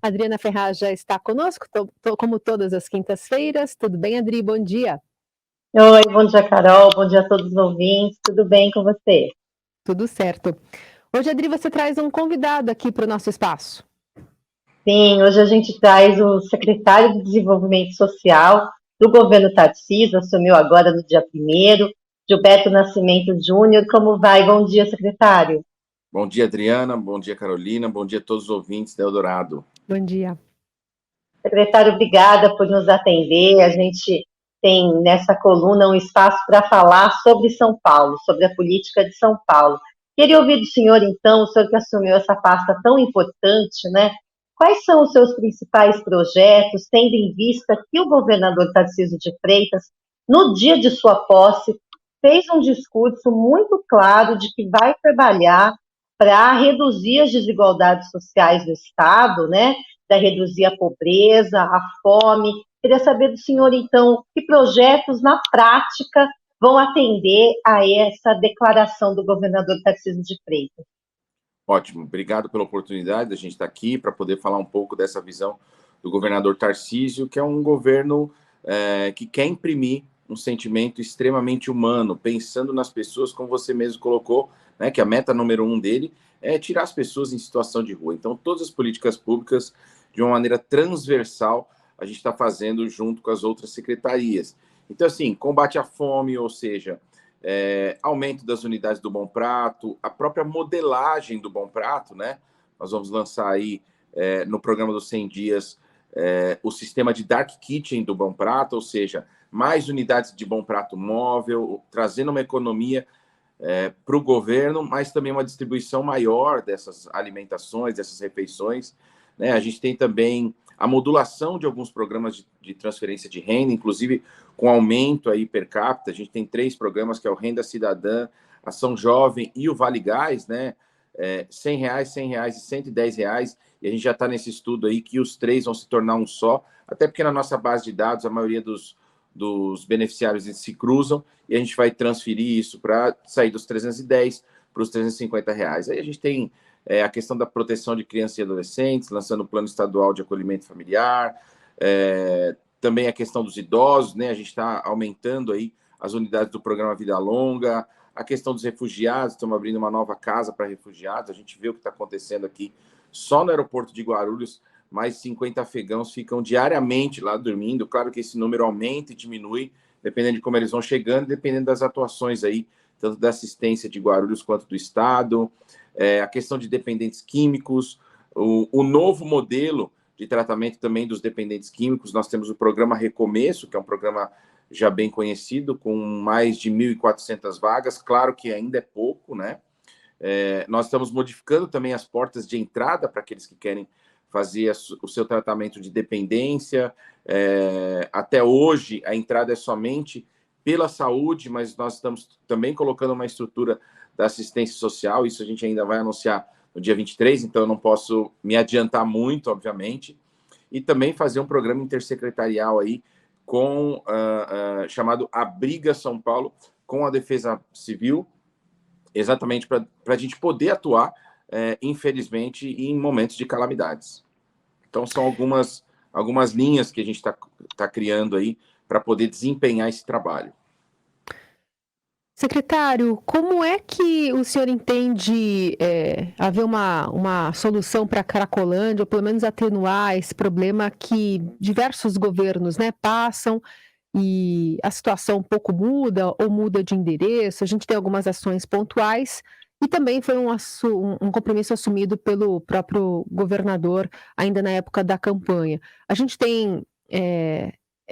Adriana Ferraz já está conosco, como todas as quintas-feiras. Tudo bem, Adri? Bom dia. Oi, bom dia, Carol. Bom dia a todos os ouvintes. Tudo bem com você? Tudo certo. Hoje, Adri, você traz um convidado aqui para o nosso espaço. Sim, hoje a gente traz o secretário de Desenvolvimento Social do governo Tarcísio, assumiu agora no dia 1º, Gilberto Nascimento Júnior. Como vai? Bom dia, secretário. Bom dia, Adriana. Bom dia, Carolina. Bom dia a todos os ouvintes da Eldorado. Bom dia. Secretário, obrigada por nos atender. A gente tem nessa coluna um espaço para falar sobre São Paulo, sobre a política de São Paulo. Queria ouvir do senhor, então, o senhor que assumiu essa pasta tão importante, né? Quais são os seus principais projetos, tendo em vista que o governador Tarcísio de Freitas, no dia de sua posse, fez um discurso muito claro de que vai trabalhar para reduzir as desigualdades sociais do Estado, né? Para reduzir a pobreza, a fome. Queria saber do senhor, então, que projetos na prática vão atender a essa declaração do governador Tarcísio de Freitas. Ótimo, obrigado pela oportunidade da gente estar aqui para poder falar um pouco dessa visão do governador Tarcísio, que é um governo que quer imprimir um sentimento extremamente humano, pensando nas pessoas, como você mesmo colocou, né, que a meta número 1 dele é tirar as pessoas em situação de rua. Então, todas as políticas públicas, de uma maneira transversal, a gente está fazendo junto com as outras secretarias. Então, assim, combate à fome, ou seja, aumento das unidades do Bom Prato, a própria modelagem do Bom Prato, né? Nós vamos lançar aí no programa dos 100 dias o sistema de Dark Kitchen do Bom Prato, ou seja, mais unidades de Bom Prato móvel, trazendo uma economia para o governo, mas também uma distribuição maior dessas alimentações, dessas refeições, né? A gente tem também a modulação de alguns programas de transferência de renda, inclusive com aumento aí per capita. A gente tem 3 programas, que é o Renda Cidadã, Ação Jovem e o Vale Gás, né? R$100, R$100 e R$110, e a gente já está nesse estudo aí que os 3 vão se tornar um só, até porque na nossa base de dados a maioria dos beneficiários se cruzam, e a gente vai transferir isso para sair dos 310 para os R$350. Aí a gente tem a questão da proteção de crianças e adolescentes, lançando o Plano Estadual de Acolhimento Familiar, também a questão dos idosos, né? A gente está aumentando aí as unidades do programa Vida Longa, a questão dos refugiados, estamos abrindo uma nova casa para refugiados, a gente vê o que está acontecendo aqui, só no aeroporto de Guarulhos, mais 50 afegãos ficam diariamente lá dormindo. Claro que esse número aumenta e diminui, dependendo de como eles vão chegando, dependendo das atuações aí, tanto da assistência de Guarulhos quanto do Estado, a questão de dependentes químicos, o novo modelo de tratamento também dos dependentes químicos. Nós temos o programa Recomeço, que é um programa já bem conhecido, com mais de 1.400 vagas. Claro que ainda é pouco, né? Nós estamos modificando também as portas de entrada para aqueles que querem fazer o seu tratamento de dependência. Até hoje, a entrada é somente pela saúde, mas nós estamos também colocando uma estrutura da assistência social. Isso a gente ainda vai anunciar no dia 23, então eu não posso me adiantar muito, obviamente. E também fazer um programa intersecretarial aí com chamado Abriga São Paulo, com a Defesa Civil, exatamente para a gente poder atuar, infelizmente, em momentos de calamidades. Então, são algumas linhas que a gente está criando aí para poder desempenhar esse trabalho. Secretário, como é que o senhor entende haver uma solução para a Cracolândia, ou pelo menos atenuar esse problema que diversos governos, né, passam e a situação um pouco muda ou muda de endereço? A gente tem algumas ações pontuais e também foi um compromisso assumido pelo próprio governador ainda na época da campanha. A gente tem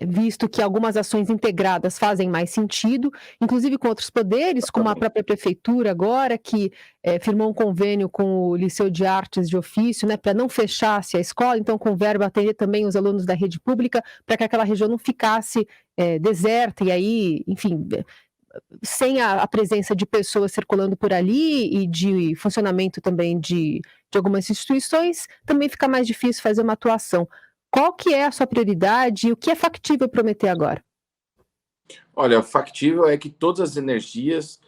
visto que algumas ações integradas fazem mais sentido, inclusive com outros poderes, como a própria prefeitura agora, que firmou um convênio com o Liceu de Artes de Ofício, né, para não fechasse a escola, então com verba atender também os alunos da rede pública, para que aquela região não ficasse deserta, e aí, enfim, sem a presença de pessoas circulando por ali e de funcionamento também de algumas instituições, também fica mais difícil fazer uma atuação. Qual que é a sua prioridade e o que é factível prometer agora? Olha, o factível é que todas as energias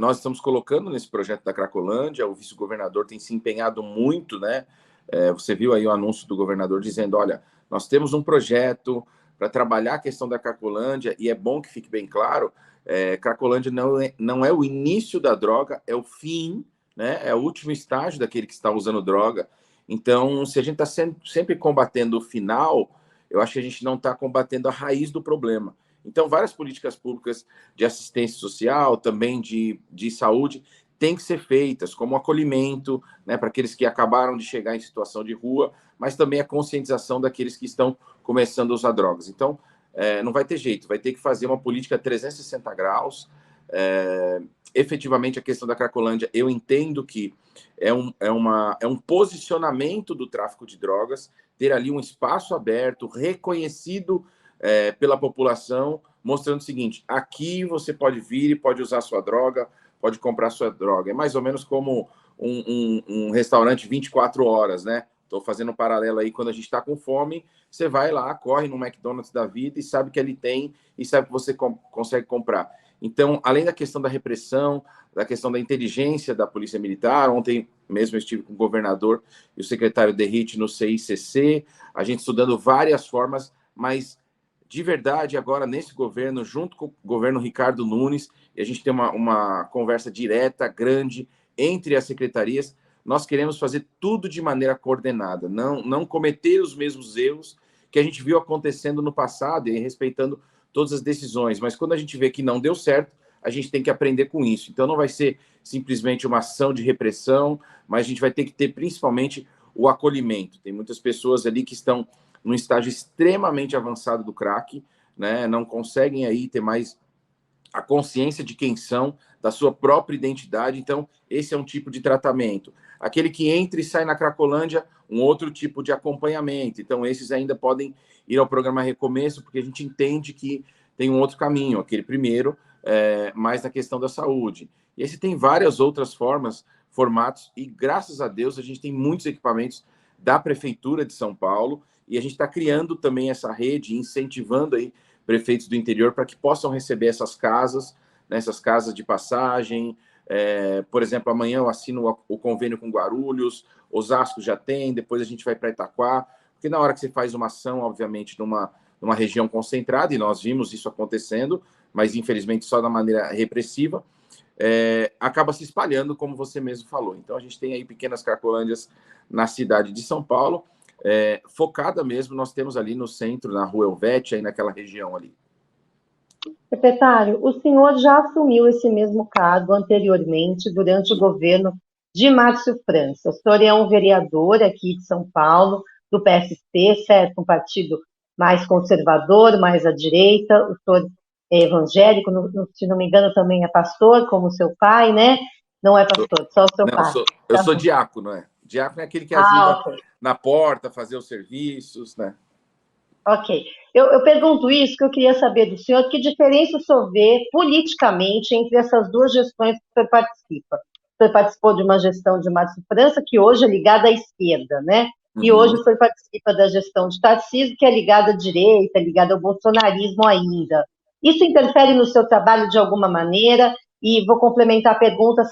nós estamos colocando nesse projeto da Cracolândia. O vice-governador tem se empenhado muito, né, Você viu aí o anúncio do governador dizendo, olha, nós temos um projeto para trabalhar a questão da Cracolândia, e é bom que fique bem claro, Cracolândia não é o início da droga, é o fim, né? É o último estágio daquele que está usando droga. Então, se a gente está sempre combatendo o final, eu acho que a gente não está combatendo a raiz do problema. Então, várias políticas públicas de assistência social, também de saúde, têm que ser feitas, como acolhimento, né, para aqueles que acabaram de chegar em situação de rua, mas também a conscientização daqueles que estão começando a usar drogas. Então, não vai ter jeito, vai ter que fazer uma política 360 graus. Efetivamente, a questão da Cracolândia, eu entendo que é um posicionamento do tráfico de drogas, ter ali um espaço aberto, reconhecido pela população, mostrando o seguinte, aqui você pode vir e pode usar sua droga, pode comprar sua droga. É mais ou menos como um restaurante 24 horas, né? Estou fazendo um paralelo aí, quando a gente está com fome, você vai lá, corre no McDonald's da vida e sabe que ele tem e sabe que você consegue comprar. Então, além da questão da repressão, da questão da inteligência da Polícia Militar, ontem mesmo eu estive com o governador e o secretário Derrite no CICC, a gente estudando várias formas, mas de verdade, agora nesse governo, junto com o governo Ricardo Nunes, e a gente tem uma conversa direta, grande, entre as secretarias, nós queremos fazer tudo de maneira coordenada, não cometer os mesmos erros que a gente viu acontecendo no passado e respeitando todas as decisões. Mas quando a gente vê que não deu certo, a gente tem que aprender com isso. Então não vai ser simplesmente uma ação de repressão, mas a gente vai ter que ter principalmente o acolhimento. Tem muitas pessoas ali que estão num estágio extremamente avançado do crack, né? Não conseguem aí ter mais a consciência de quem são, da sua própria identidade. Então, esse é um tipo de tratamento. Aquele que entra e sai na Cracolândia, um outro tipo de acompanhamento. Então, esses ainda podem ir ao programa Recomeço, porque a gente entende que tem um outro caminho. Aquele primeiro, mais na questão da saúde. E esse tem várias outras formatos, e graças a Deus a gente tem muitos equipamentos da Prefeitura de São Paulo, e a gente está criando também essa rede, incentivando aí prefeitos do interior para que possam receber essas casas, né, essas casas de passagem. Por exemplo, amanhã eu assino o convênio com Guarulhos, Osasco já tem, depois a gente vai para Itaquá, porque na hora que você faz uma ação, obviamente, numa região concentrada, e nós vimos isso acontecendo, mas infelizmente só da maneira repressiva, acaba se espalhando, como você mesmo falou. Então a gente tem aí pequenas cracolândias na cidade de São Paulo, focada mesmo, nós temos ali no centro, na Rua Helvétia, aí naquela região ali. Secretário, o senhor já assumiu esse mesmo cargo anteriormente, durante o governo de Márcio França. O senhor é um vereador aqui de São Paulo, do PSC, certo? Um partido mais conservador, mais à direita. O senhor é evangélico, se não me engano, também é pastor, como seu pai, né? Não é pastor, só o seu Não, pai. eu sou diácono, né? Diácono é aquele que Ah, ajuda ok. na porta, fazer os serviços, né? Ok. Eu pergunto isso porque eu queria saber do senhor que diferença o senhor vê politicamente entre essas duas gestões que o senhor participa. O senhor participou de uma gestão de Márcio França, que hoje é ligada à esquerda, né? E hoje Uhum. o senhor participa da gestão de Tarcísio, que é ligada à direita, ligada ao bolsonarismo ainda. Isso interfere no seu trabalho de alguma maneira? E vou complementar a pergunta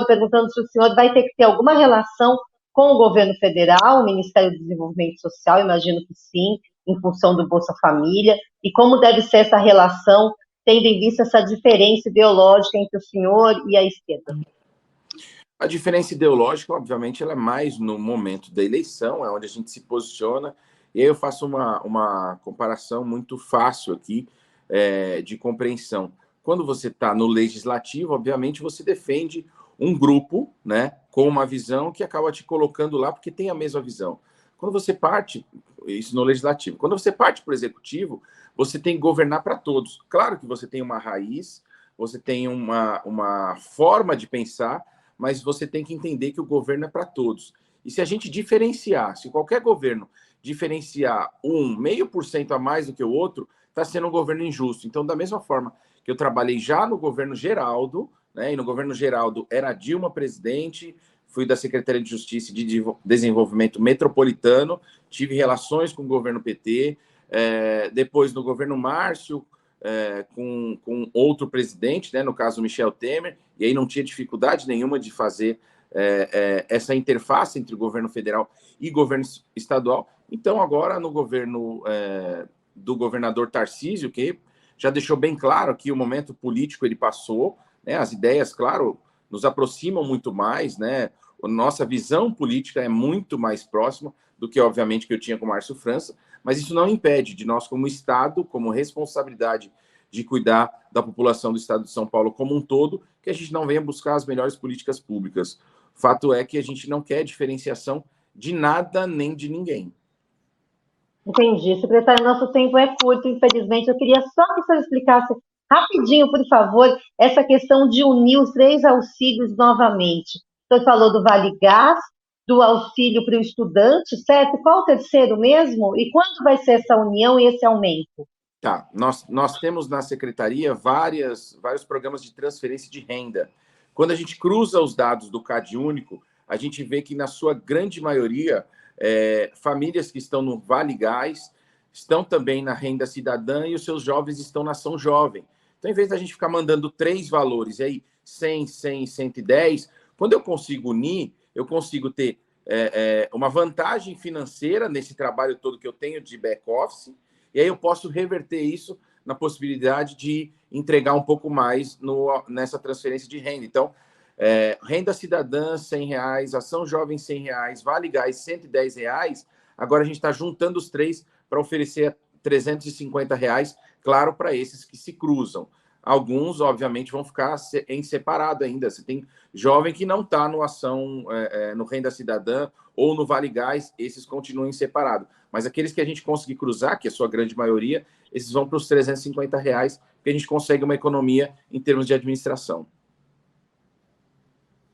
perguntando se o senhor vai ter que ter alguma relação com o governo federal, o Ministério do Desenvolvimento Social, imagino que sim, em função do Bolsa Família, e como deve ser essa relação, tendo em vista essa diferença ideológica entre o senhor e a esquerda. A diferença ideológica, obviamente, ela é mais no momento da eleição, é onde a gente se posiciona, e aí eu faço uma comparação muito fácil aqui, de compreensão. Quando você está no legislativo, obviamente, você defende um grupo, né, com uma visão que acaba te colocando lá porque tem a mesma visão. Quando você parte, isso no legislativo, quando você parte para o executivo, você tem que governar para todos. Claro que você tem uma raiz, você tem uma forma de pensar, mas você tem que entender que o governo é para todos. E se a gente diferenciar, se qualquer governo diferenciar 0,5% a mais do que o outro, está sendo um governo injusto. Então, da mesma forma que eu trabalhei já no governo Geraldo, né, e no governo Geraldo era Dilma presidente, fui da Secretaria de Justiça e de Desenvolvimento Metropolitano, tive relações com o governo PT, depois no governo Márcio, com outro presidente, né, no caso Michel Temer, e aí não tinha dificuldade nenhuma de fazer essa interface entre o governo federal e governo estadual. Então, agora, no governo do governador Tarcísio, que já deixou bem claro que o momento político ele passou, né? As ideias, claro, nos aproximam muito mais, né? A nossa visão política é muito mais próxima do que, obviamente, que eu tinha com o Márcio França, mas isso não impede de nós, como Estado, como responsabilidade de cuidar da população do Estado de São Paulo como um todo, que a gente não venha buscar as melhores políticas públicas. Fato é que a gente não quer diferenciação de nada nem de ninguém. Entendi. Secretário, nosso tempo é curto, infelizmente. Eu queria só que o senhor explicasse rapidinho, por favor, essa questão de unir os 3 auxílios novamente. O senhor falou do Vale Gás, do auxílio para o estudante, certo? Qual o terceiro mesmo? E quando vai ser essa união e esse aumento? Tá, nós temos na Secretaria vários programas de transferência de renda. Quando a gente cruza os dados do CadÚnico, a gente vê que, na sua grande maioria, famílias que estão no Vale Gás estão também na Renda Cidadã e os seus jovens estão na Ação Jovem. Então, em vez da gente ficar mandando 3 valores, aí 100, 100, 110, quando eu consigo unir, eu consigo ter uma vantagem financeira nesse trabalho todo que eu tenho de back-office, e aí eu posso reverter isso na possibilidade de entregar um pouco mais nessa transferência de renda. Então, Renda Cidadã, R$100, Ação Jovem, R$100, Vale Gás, R$110. Agora a gente está juntando os 3 para oferecer R$350, claro, para esses que se cruzam. Alguns, obviamente, vão ficar em separado ainda. Você tem jovem que não está no Ação, no Renda Cidadã ou no Vale Gás, esses continuam em separado. Mas aqueles que a gente conseguir cruzar, que é a sua grande maioria, esses vão para os R$350, porque a gente consegue uma economia em termos de administração.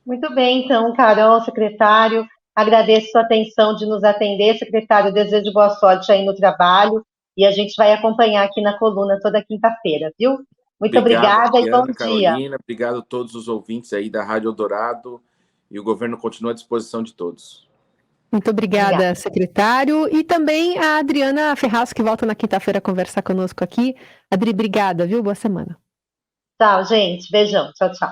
Muito bem, então, Carol, secretário, agradeço sua atenção de nos atender. Secretário, desejo boa sorte aí no trabalho e a gente vai acompanhar aqui na coluna toda quinta-feira, viu? Muito Obrigado, obrigada e bom Adriana, dia. Carolina. Obrigado a todos os ouvintes aí da Rádio Eldorado. E o governo continua à disposição de todos. Muito obrigada, secretário. E também a Adriana Ferraz, que volta na quinta-feira a conversar conosco aqui. Adri, obrigada, viu? Boa semana. Tchau, gente. Beijão. Tchau, tchau.